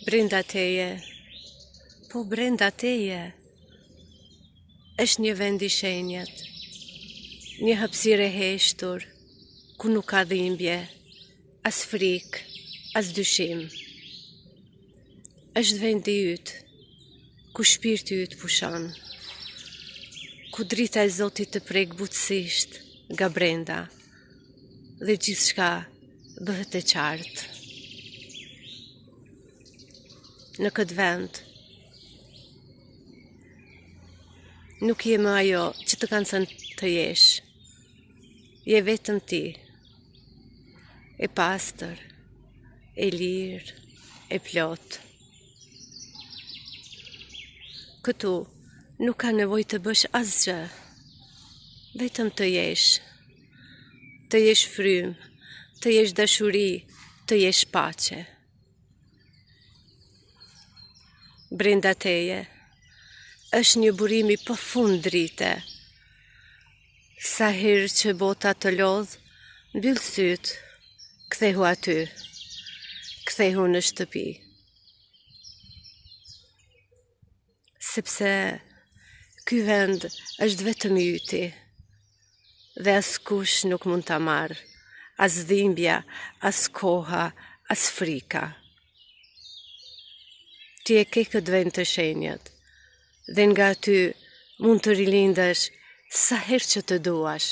Brenda teje, po brenda teje, është një vend I shenjët, një hapësirë e heshtur, ku nuk ka dhimbje, as frikë, as dyshim. Është vendi yt, ku shpirti yt pushon, ku drita e Zotit të prek butësisht nga brenda dhe gjithçka bëhet e qartë. Në këtë vend, nuk je më ajo që të kanë thënë të jesh. Je vetëm ti, e pastër, e lirë, e plot. Këtu nuk ka nevojë të bësh asgjë, vetëm të jesh frymë, të jesh dashuri, të jesh paqe. Brenda teje është një burim I pafund drite. Sa herë që bota të lodh, mbyll syt, kthehu aty, kthehu në shtëpi. Sepse ky vend është vetëm yti, dhe askush nuk mund ta marrë, as dhimbja, as koha, as frika. Ti e ke këtë vend të shenjët, dhe nga aty mund të rilindësh sa herë që të duash.